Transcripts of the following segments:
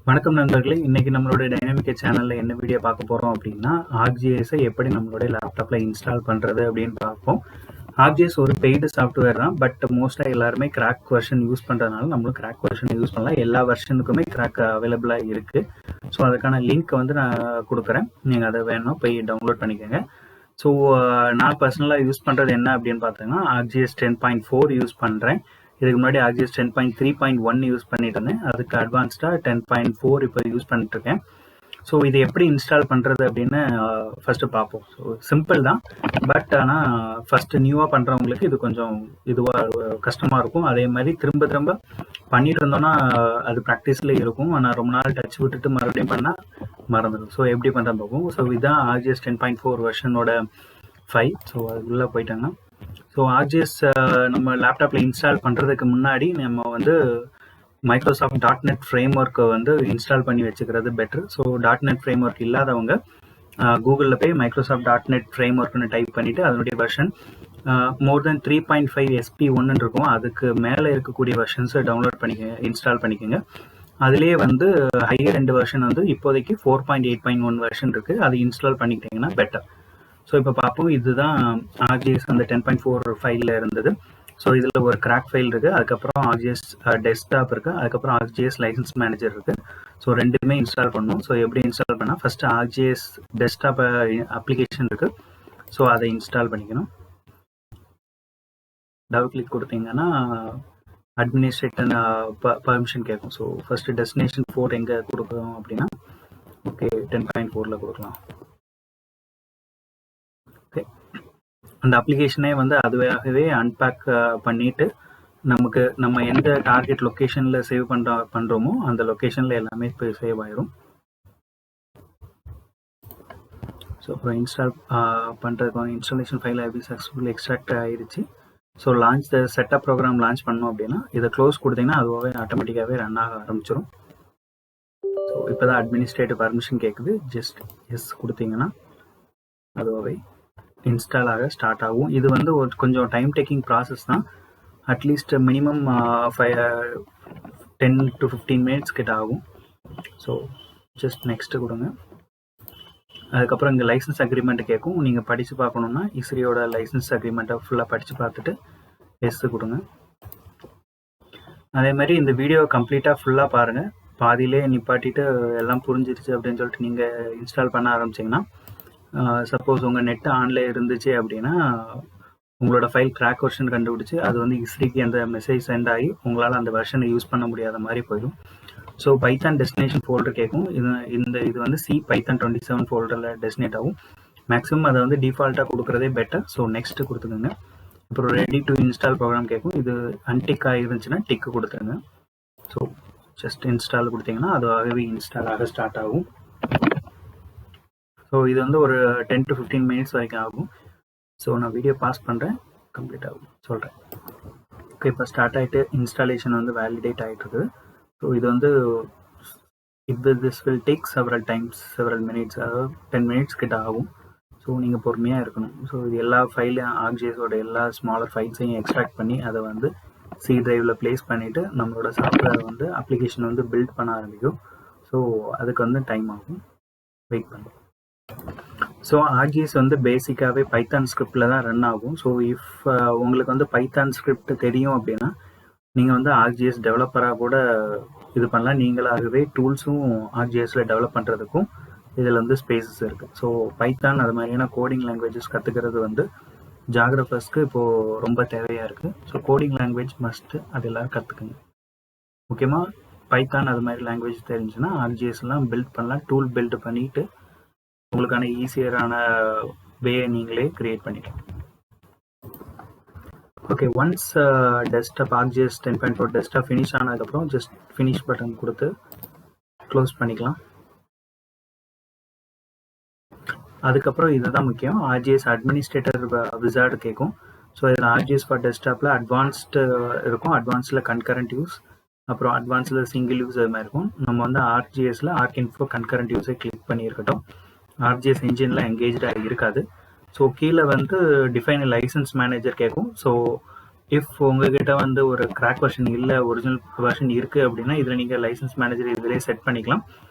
வணக்கம் நண்பர்களே. இன்னைக்கு நம்மளுடைய டைனாமிக் சேனல்ல என்ன வீடியோ பார்க்க போறோம் அப்படின்னா, ஆர்க்ஜிஎஸை எப்படி நம்மளுடைய லேப்டாப்ல இன்ஸ்டால் பண்றது அப்படின்னு பார்ப்போம். ஆர்க்ஜிஎஸ் ஒரு பெய்டு சாஃப்ட்வேர் தான். பட் மோஸ்டா எல்லாருமே கிராக் வெர்ஷன் யூஸ் பண்றதுனால நம்மளும் கிராக் வெர்ஷன் யூஸ் பண்ணலாம். எல்லா வெர்ஷனுக்குமே கிராக் அவைலபிளா இருக்கு. ஸோ அதுக்கான லிங்க் வந்து நான் கொடுக்குறேன். நீங்க அதை வேணும் போய் டவுன்லோட் பண்ணிக்கோங்க. ஸோ நான் பர்சனலாக யூஸ் பண்ணுறது என்ன அப்படின்னு பார்த்தீங்கன்னா, ஆர்க்ஜிஎஸ் 10.4 யூஸ் பண்ணுறேன். இதுக்கு முன்னாடி ஆர்க்ஜிஎஸ் 10.3.1 யூஸ் பண்ணிட்டு இருந்தேன். அதுக்கு அட்வான்ஸ்டாக 10.4 இப்போ யூஸ் பண்ணிட்டு இருக்கேன். ஸோ இது எப்படி இன்ஸ்டால் பண்ணுறது அப்படின்னு ஃபஸ்ட்டு பார்ப்போம். ஸோ சிம்பிள் தான். பட் ஆனால் ஃபஸ்ட்டு நியூவாக பண்ணுறவங்களுக்கு இது கொஞ்சம் இதுவாக கஷ்டமாக இருக்கும். அதே மாதிரி திரும்ப திரும்ப பண்ணிட்டு இருந்தோம்னா அது ப்ராக்டிஸில் இருக்கும். ஆனால் ரொம்ப நாள் டச் விட்டுட்டு மறுபடியும் பண்ணால் மறந்துடும். ஸோ எப்படி பண்ணுறது பார்ப்போம். ஸோ இதுதான் ஆர்க்ஜிஎஸ் 10.4 வெர்ஷனோட ஃபைல். ஸோ அதுக்குள்ளே போயிட்டாங்கன்னா, ஸோ ஆர்க்ஜிஎஸ் நம்ம லேப்டாப்பில் இன்ஸ்டால் பண்ணுறதுக்கு முன்னாடி நம்ம வந்து மைக்ரோசாஃப்ட் .NET ஃப்ரேம் ஒர்க்கை வந்து இன்ஸ்டால் பண்ணி வச்சுக்கிறது பெட்ரு. ஸோ .NET ஃப்ரேம் ஒர்க் இல்லாதவங்க கூகுளில் போய் மைக்ரோசாஃப்ட் .NET ஃப்ரேம் ஒர்க்னு டைப் பண்ணிவிட்டு அதனுடைய வெர்ஷன் மோர் தென் 3.5 SP1 இருக்கும். அதுக்கு மேலே இருக்கக்கூடிய வெர்ஷன்ஸை டவுன்லோட் பண்ணிக்கோங்க, இன்ஸ்டால் பண்ணிக்கோங்க. அதுலேயே வந்து ஹையர் எண்ட் வெர்ஷன் வந்து இப்போதைக்கு 4.8.1 வெர்ஷன் இருக்குது. அது இன்ஸ்டால் பண்ணிக்கிட்டிங்கன்னா பெட்டர். ஸோ இப்போ பார்ப்போம். இதுதான் ஆர்க்ஜிஎஸ் அந்த 10.4 ஃபைலில் இருந்தது. ஸோ இதில் ஒரு கிராக் ஃபைல் இருக்குது. அதுக்கப்புறம் ஆர்க்ஜிஎஸ் டெஸ்க்டாப் இருக்குது. அதுக்கப்புறம் ஆர்க்ஜிஎஸ் லைசன்ஸ் மேனேஜர் இருக்குது. ஸோ ரெண்டுமே இன்ஸ்டால் பண்ணணும். ஸோ எப்படி இன்ஸ்டால் பண்ணால் ஃபஸ்ட்டு ஆர்க்ஜிஎஸ் டெஸ்க்டாப் அப்ளிகேஷன் இருக்குது. ஸோ அதை இன்ஸ்டால் பண்ணிக்கணும். டபுள் கிளிக் கொடுத்தீங்கன்னா அட்மினிஸ்ட்ரேட்டர் பர்மிஷன் கேட்கும். ஸோ ஃபஸ்ட்டு டெஸ்டினேஷன் 4 எங்கே கொடுக்குறோம் அப்படின்னா, ஓகே 10.4ல் கொடுக்கலாம். ஓகே, அந்த அப்ளிகேஷனே வந்து அதுவாகவே அன்பேக் பண்ணிட்டு நம்ம எந்த டார்கெட் லொக்கேஷனில் சேவ் பண்ணுறோமோ அந்த லொக்கேஷனில் எல்லாமே இப்போ சேவ் ஆயிரும். ஸோ அப்புறம் இன்ஸ்டால் பண்ணுறதுக்கு இன்ஸ்டாலேஷன் ஃபைல் எப்படி சக்ஸஸ்ஃபுல் எக்ஸ்ட்ராக்ட் ஆகிடுச்சு. So launch the setup program launch பண்ணோம் அப்படின்னா இதை க்ளோஸ் கொடுத்தீங்கன்னா அதுவாகவே ஆட்டோமேட்டிக்காகவே ரன் ஆக ஆரம்பிச்சிடும். ஸோ இப்போ தான் அட்மினிஸ்ட்ரேட்டிவ் பர்மிஷன் கேட்குது. ஜஸ்ட் எஸ் கொடுத்தீங்கன்னா அதுவாகவே இன்ஸ்டால் ஆக ஸ்டார்ட் ஆகும். இது வந்து ஒரு கொஞ்சம் டைம் டேக்கிங் ப்ராசஸ் தான். அட்லீஸ்ட் மினிமம் 10 to 15 மினிட்ஸ் கிட்ட ஆகும். ஸோ ஜஸ்ட் நெக்ஸ்ட்டு கொடுங்க. அதுக்கப்புறம் இங்கே லைசன்ஸ் அக்ரிமெண்ட் கேட்கும். நீங்கள் படித்து பார்க்கணுன்னா இஸ்ரியோட லைசன்ஸ் அக்ரிமெண்ட்டை ஃபுல்லாக படித்து பார்த்துட்டு எஸ் கொடுங்க. அதே மாதிரி இந்த வீடியோ கம்ப்ளீட்டாக ஃபுல்லாக பாருங்கள். பாதியிலே நிப்பாட்டிட்டு எல்லாம் புரிஞ்சிருச்சு அப்படின்னு சொல்லிட்டு நீங்கள் இன்ஸ்டால் பண்ண ஆரம்பிச்சிங்கன்னா, சப்போஸ் உங்கள் நெட் ஆன்ல இருந்துச்சு அப்படின்னா உங்களோட ஃபைல் கிராக் வெர்ஷன் கண்டுபிடிச்சி அது வந்து இஸ்ரிக்கு அந்த மெசேஜ் சென்ட் ஆகி உங்களால் அந்த வெர்ஷனை யூஸ் பண்ண முடியாத மாதிரி போயிடும். ஸோ பைத்தான் டெஸ்டினேஷன் ஃபோல்டர் கேட்கும். இது வந்து சி பைத்தான் 27 ஃபோல்டரில் டெஸ்டினேட் ஆகும். மேக்ஸிமம் அதை வந்து டிஃபால்ட்டாக கொடுக்குறதே பெட்டர். ஸோ நெக்ஸ்ட்டு கொடுத்துக்கோங்க. அப்புறம் ரெடி டு இன்ஸ்டால் ப்ரோக்ராம் கேட்கும். இது அன்டிக்காக இருந்துச்சுன்னா டிக்கு கொடுத்துருங்க. ஸோ ஜஸ்ட் இன்ஸ்டால் கொடுத்தீங்கன்னா அதுவாகவே இன்ஸ்டால் ஆக ஸ்டார்ட் ஆகும். ஸோ இது வந்து ஒரு 10 to 15 மினிட்ஸ் வரைக்கும் ஆகும். ஸோ நான் வீடியோ பாஸ் பண்ணுறேன், கம்ப்ளீட் ஆகும் சொல்கிறேன். ஓகே, இப்போ ஸ்டார்ட் ஆகிட்டு இன்ஸ்டாலேஷன் வந்து வேலிடேட் ஆகிட்டு இருக்குது. ஸோ இது வந்து this will take several minutes, அதாவது 10 மினிட்ஸ் கிட்ட ஆகும். ஸோ நீங்கள் பொறுமையாக இருக்கணும். ஸோ இது எல்லா ஃபைலையும் ஆர்க்ஜிஎஸோட எல்லா ஸ்மாலர் ஃபைல்ஸையும் எக்ஸ்ட்ராக்ட் பண்ணி அதை வந்து சி டிரைவில் ப்ளேஸ் பண்ணிவிட்டு நம்மளோட சாஃப்ட்வேர் வந்து அப்ளிகேஷன் வந்து பில்ட் பண்ண ஆரம்பிக்கும். ஸோ அதுக்கு வந்து டைம் ஆகும், வெயிட் பண்ணும். ஸோ ஆர்க்ஜிஎஸ் வந்து பேசிக்காகவே பைத்தான் ஸ்கிரிப்டில் தான் ரன் ஆகும். ஸோ இஃப் உங்களுக்கு வந்து பைத்தான் ஸ்கிரிப்ட் தெரியும் அப்படின்னா நீங்கள் வந்து ஆர்க்ஜிஎஸ் டெவலப்பராக கூட இது பண்ணலாம். நீங்களாகவே டூல்ஸும் ஆர்க்ஜிஎஸில் டெவலப் பண்ணுறதுக்கும் இதில் வந்து ஸ்பேசஸ் இருக்குது. ஸோ பைத்தான் அது மாதிரியான கோடிங் லாங்குவேஜஸ் கற்றுக்கிறது வந்து ஜாகிரஃபர்ஸ்க்கு இப்போது ரொம்ப தேவையாக இருக்குது. ஸோ கோடிங் லாங்குவேஜ் மஸ்ட்டு, அது எல்லோரும் கற்றுக்குங்க. முக்கியமாக பைத்தான் அது மாதிரி லாங்குவேஜ் தெரிஞ்சுன்னா ஆர்க்ஜிஎஸ்லாம் பில்ட் பண்ணலாம். டூல் பில்ட் பண்ணிவிட்டு உங்களுக்கான ஈஸியரான வே நீங்களே க்ரியேட் பண்ணிக்கலாம். Okay, once desktop ArcGIS 10.4 desktop finish ஆனதுக்கப்புறம் ஜஸ்ட் ஃபினிஷ் பட்டன் கொடுத்து க்ளோஸ் பண்ணிக்கலாம். அதுக்கப்புறம் இதுதான் முக்கியம், ஆர்க்ஜிஎஸ் அட்மினிஸ்ட்ரேட்டர் விசார்டு கேட்கும். ஸோ இதில் ஆர்க்ஜிஎஸ் ஃபார் டெஸ்க்டாப்பில் அட்வான்ஸ்டு இருக்கும். அட்வான்ஸில் கன்கரண்ட் யூஸ், அப்புறம் அட்வான்ஸில் சிங்கிள் யூஸ் அது மாதிரி இருக்கும். நம்ம வந்து ஆர்க்ஜிஎஸில் ஆர்க்இன்ஃபோ கன்கரண்ட் யூஸை கிளிக் பண்ணியிருக்கட்டும். ஆர்க்ஜிஎஸ் இன்ஜினில் எங்கேஜாக இருக்காது. ஸோ கீழே வந்து டிஃபைன் லைசன்ஸ் மேனேஜர் கேட்கும். ஸோ இஃப் உங்ககிட்ட வந்து ஒரு கிராக் வெர்ஷன் இல்லை, ஒரிஜினல் வெர்ஷன் இருக்குது அப்படின்னா இதில் நீங்கள் லைசன்ஸ் மேனேஜர் இதிலே செட் பண்ணிக்கலாம்.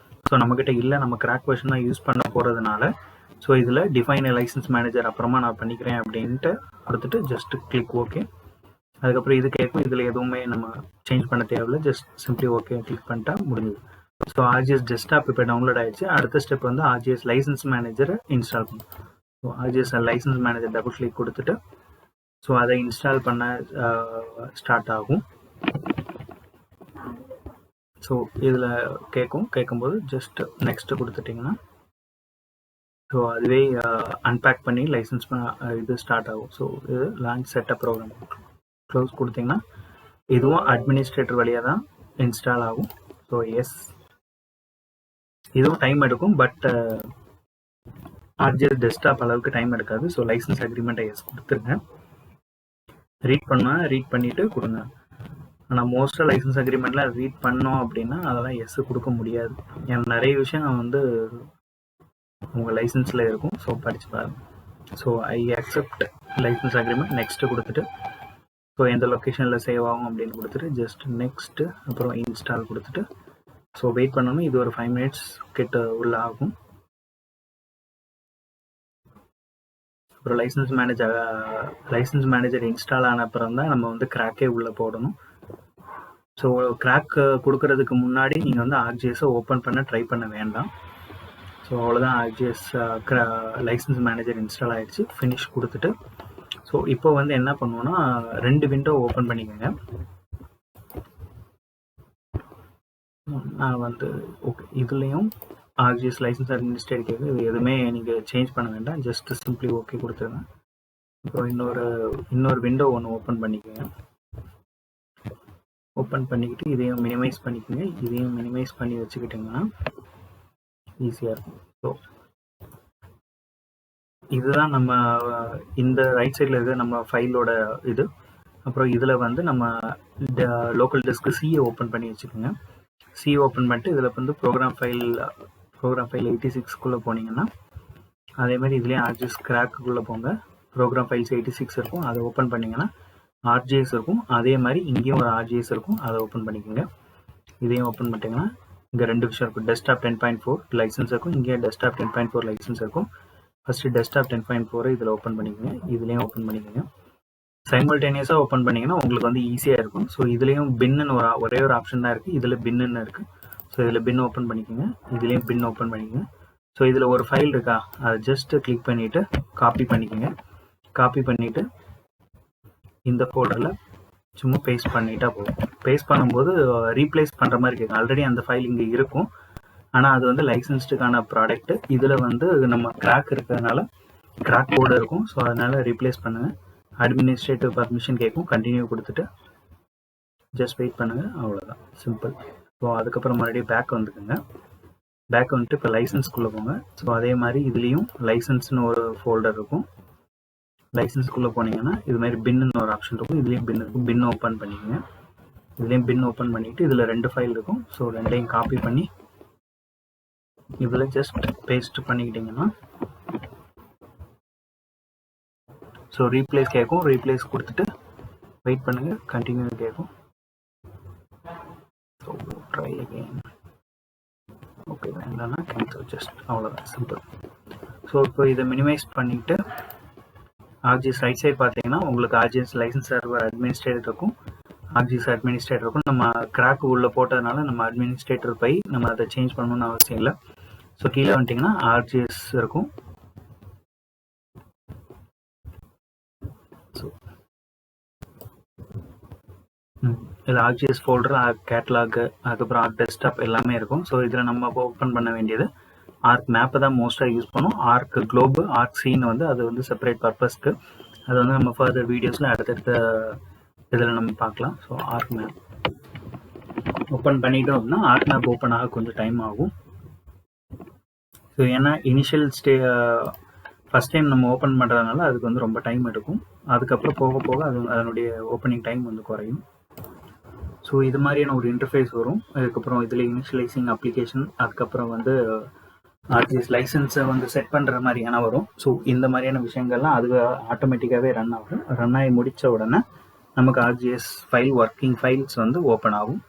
ஸோ நம்மக்கிட்ட இல்லை, நம்ம கிராக் வெர்ஷன் தான் யூஸ் பண்ண போகிறதுனால ஸோ இதில் டிஃபைன் லைசன்ஸ் மேனேஜர் அப்புறமா நான் பண்ணிக்கிறேன் அப்படின்ட்டு கொடுத்துட்டு ஜஸ்ட் கிளிக் ஓகே. அதுக்கப்புறம் இது கேட்கும், இதில் எதுவுமே நம்ம சேஞ்ச் பண்ண தேவையில்லை, ஜஸ்ட் சிம்பிளி ஓகே கிளிக் பண்ணிட்டா முடிஞ்சுது. ஸோ ஆர்ஜிஎஸ் டெஸ்க்டாப் இப்போ டவுன்லோட் ஆகிடுச்சு. அடுத்த ஸ்டெப் வந்து ஆர்ஜிஎஸ் லைசன்ஸ் மேனேஜரை இன்ஸ்டால் பண்ணும். So ArcGIS license manager double click கொடுத்துட்டு ஸோ அதை இன்ஸ்டால் பண்ண ஸ்டார்ட் ஆகும். ஸோ இதில் கேட்கும்போது ஜஸ்ட் நெக்ஸ்ட்டு கொடுத்துட்டிங்கன்னா ஸோ அதுவே அன்பேக் பண்ணி லைசன்ஸ் இது ஸ்டார்ட் ஆகும். ஸோ இது லான்ச் செட்டப் ப்ரோக்ராம் க்ளோஸ் கொடுத்தீங்கன்னா இதுவும் அட்மினிஸ்ட்ரேட்டர் வழியாக தான் இன்ஸ்டால் ஆகும். ஸோ எஸ், இதுவும் டைம் எடுக்கும், பட் ஆர்ஜிஎஸ் டெஸ்க்டாப் அளவுக்கு டைம் எடுக்காது. ஸோ லைசன்ஸ் அக்ரிமெண்ட்டை எஸ் கொடுத்துருங்க. ரீட் பண்ணிவிட்டு கொடுங்க. ஆனால் மோஸ்ட்டாக லைசன்ஸ் அக்ரிமெண்ட்டில் ரீட் பண்ணோம் அப்படின்னா அதெல்லாம் எஸ் கொடுக்க முடியாது. ஏன்னா நிறைய விஷயம் வந்து உங்கள் லைசன்ஸில் இருக்கும். ஸோ படித்து பாருங்க. So I accept license agreement next கொடுத்துட்டு ஸோ எந்த லொக்கேஷனில் சேவ் ஆகும் அப்படின்னு கொடுத்துட்டு ஜஸ்ட் நெக்ஸ்ட்டு அப்புறம் இன்ஸ்டால் கொடுத்துட்டு ஸோ வெயிட் பண்ணணும். இது ஒரு 5 minutes கிட்ட உள்ள ஆகும். அப்புறம் லைசன்ஸ் மேனேஜர் இன்ஸ்டால் ஆன அப்புறம் தான் நம்ம வந்து கிராக்கே உள்ளே போடணும். ஸோ கிராக் கொடுக்கறதுக்கு முன்னாடி நீங்கள் வந்து ஆர்ஜிஎஸை ஓப்பன் பண்ண ட்ரை பண்ண வேண்டாம். ஸோ அவ்வளோதான், ஆர்ஜிஎஸ் லைசன்ஸ் மேனேஜர் இன்ஸ்டால் ஆகிடுச்சு. ஃபினிஷ் கொடுத்துட்டு ஸோ இப்போ வந்து என்ன பண்ணுவோன்னா 2 விண்டோ ஓப்பன் பண்ணிக்கோங்க. நான் வந்து ஓகே இதுலேயும் ஆர்ஜிஎஸ் லைசன்ஸ் அட்மினிஸ்ட்ரேட்டர் கேட்குது. இது எதுவுமே நீங்கள் சேஞ்ச் பண்ண வேண்டாம், ஜஸ்ட் சிம்பிளி ஓகே கொடுத்துருங்க. அப்புறம் இன்னொரு விண்டோ ஒன்று ஓப்பன் பண்ணிக்கோங்க. ஓப்பன் பண்ணிக்கிட்டு இதையும் மினிமைஸ் பண்ணிக்கோங்க. இதையும் மினிமைஸ் பண்ணி வச்சுக்கிட்டிங்கன்னா ஈஸியாக இருக்கும். ஸோ இதுதான் நம்ம இந்த ரைட் சைடில் இருக்கிற நம்ம ஃபைலோட இது. அப்புறம் இதில் வந்து நம்ம லோக்கல் டெஸ்க்கு சியை ஓப்பன் பண்ணி வச்சுக்கோங்க. சி ஓப்பன் பண்ணிட்டு இதில் வந்து ப்ரோக்ராம் ஃபைல் 86குள்ளே போனீங்கன்னா அதேமாதிரி இதுலேயும் ஆர்ஜிஎஸ் கிராக்குள்ளே போங்க. ப்ரோக்ராம் ஃபைல்ஸ் 86 இருக்கும், அதை ஓப்பன் பண்ணிங்கன்னா ஆர்ஜிஎஸ் இருக்கும். அதே மாதிரி இங்கேயும் ஒரு ஆர்ஜிஎஸ் இருக்கும், அதை ஓப்பன் பண்ணிக்கோங்க. இதையும் ஓப்பன் பண்ணிட்டீங்கன்னா இங்கே 2 விஷயம் இருக்கும். டெஸ்க்டாப் 10.4 லைசன்ஸ் இருக்கும், இங்கே டெஸ்க்டாப் 10.4 லைசன்ஸ் இருக்கும். ஃபஸ்ட்டு டெஸ்க்டாப் 10.4 இதில் ஓப்பன் பண்ணிக்கோங்க, இதுலேயும் ஓப்பன் பண்ணிக்கோங்க. சைமல்டேனியஸாக ஓப்பன் பண்ணிங்கன்னா உங்களுக்கு வந்து ஈஸியாக இருக்கும். ஸோ இதுலேயும் பின்னு ஒரே ஒரு ஆப்ஷன் தான் இருக்குது, இதில் பின்னு இருக்குது. ஸோ இதில் பின் ஓப்பன் பண்ணிக்கோங்க, இதுலேயும் பின் ஓப்பன் பண்ணிக்கோங்க. ஸோ இதில் ஒரு ஃபைல் இருக்கா, அதை ஜஸ்ட்டு கிளிக் பண்ணிவிட்டு காப்பி பண்ணிக்கோங்க. காப்பி பண்ணிவிட்டு இந்த ஃபோல்டரில் சும்மா பேஸ்ட் பண்ணிட்டா போதும். பேஸ்ட் பண்ணும்போது ரீப்ளேஸ் பண்ணுற மாதிரி கேட்கும். ஆல்ரெடி அந்த ஃபைல் இங்கே இருக்கும், ஆனால் அது வந்து லைசன்ஸ்டுக்கான ப்ராடக்ட்டு. இதில் வந்து நம்ம கிராக் இருக்கிறதுனால கிராக் கோடு இருக்கும். ஸோ அதனால் ரீப்ளேஸ் பண்ணுங்கள். அட்மினிஸ்ட்ரேட்டிவ் பர்மிஷன் கேட்கும், கண்டினியூ கொடுத்துட்டு ஜஸ்ட் வெயிட் பண்ணுங்கள், அவ்வளோதான், சிம்பிள். ஸோ அதுக்கப்புறம் மறுபடியும் பேக் வந்துக்குங்க. பேக் வந்துட்டு இப்போ லைசன்ஸ்குள்ளே போங்க. ஸோ அதே மாதிரி இதுலேயும் லைசன்ஸ்னு ஒரு ஃபோல்டர் இருக்கும். லைசன்ஸ்குள்ளே போனீங்கன்னா இது மாதிரி பின்னு ஒரு ஆப்ஷன் இருக்கும், இதுலேயும் பின் இருக்கும். பின் ஓப்பன் பண்ணிக்கோங்க. இதுலேயும் பின் ஓப்பன் பண்ணிவிட்டு இதில் 2 ஃபைல் இருக்கும். ஸோ ரெண்டையும் காப்பி பண்ணி இதில் ஜஸ்ட் பேஸ்ட் பண்ணிக்கிட்டிங்கன்னா ஸோ ரீப்ளேஸ் கேட்கும். ரீப்ளேஸ் கொடுத்துட்டு வெயிட் பண்ணுங்கள், கண்டினியூ கேட்கும். So try again. ஓகே வேண்டாம்னா கேன்சல், ஜஸ்ட் அவ்வளோதான், சிம்பிள். ஸோ இப்போ இதை மினிமைஸ் பண்ணிவிட்டு ஆர்ஜிஎஸ் ரைட் சைட் பார்த்தீங்கன்னா உங்களுக்கு ஆர்ஜிஎஸ் லைசன்ஸ் சர்வர் அட்மினிஸ்ட்ரேட்டர் இருக்கும், ஆர்ஜிஎஸ் அட்மினிஸ்ட்ரேட்டர் இருக்கும். நம்ம கிராக் உள்ளே போட்டதுனால நம்ம அட்மினிஸ்ட்ரேட்டர் போய் நம்ம அதை சேஞ்ச் பண்ணணும்னு அவசியம் இல்லை. ஸோ கீழே வந்துட்டிங்கன்னா ஆர்ஜிஎஸ் இருக்கும். ஸோ இதில் ஆர்ஜிஎஸ் ஃபோல்டர், கேட்லாக், அதுக்கப்புறம் ஆர்க் டெஸ்க்டாப் எல்லாமே இருக்கும். ஸோ இதில் நம்ம ஓப்பன் பண்ண வேண்டியது ஆர்க் மேப்பை தான் மோஸ்ட்டாக யூஸ் பண்ணும். ஆர்க் குளோபு, ஆர்க் சீன் வந்து அது வந்து செப்பரேட் பர்பஸ்க்கு, அது வந்து நம்ம ஃபர்தர் வீடியோஸில் அடுத்தடுத்த இதில் நம்ம பார்க்கலாம். ஸோ ஆர்க் மேப் ஓப்பன் பண்ணிட்டோம் அப்படின்னா ஆர்க் மேப் ஓப்பன் ஆக கொஞ்சம் டைம் ஆகும். ஸோ ஏன்னா இனிஷியல் ஃபஸ்ட் டைம் நம்ம ஓப்பன் பண்ணுறதுனால அதுக்கு வந்து ரொம்ப டைம் எடுக்கும். அதுக்கப்புறம் போக போக அதனுடைய ஓப்பனிங் டைம் வந்து குறையும். ஸோ இது மாதிரியான ஒரு இன்டர்ஃபேஸ் வரும். அதுக்கப்புறம் இதில் இனிஷியலைசிங் அப்ளிகேஷன், அதுக்கப்புறம் வந்து ஆர்ஜிஎஸ் லைசன்ஸை வந்து செட் பண்ணுற மாதிரியான வரும். ஸோ இந்த மாதிரியான விஷயங்கள்லாம் அது ஆட்டோமேட்டிக்காகவே ரன் ஆகும். ரன் ஆகி முடித்த உடனே நமக்கு ஆர்ஜிஎஸ் ஃபைல் ஒர்க்கிங் ஃபைல்ஸ் வந்து ஓப்பன் ஆகும்.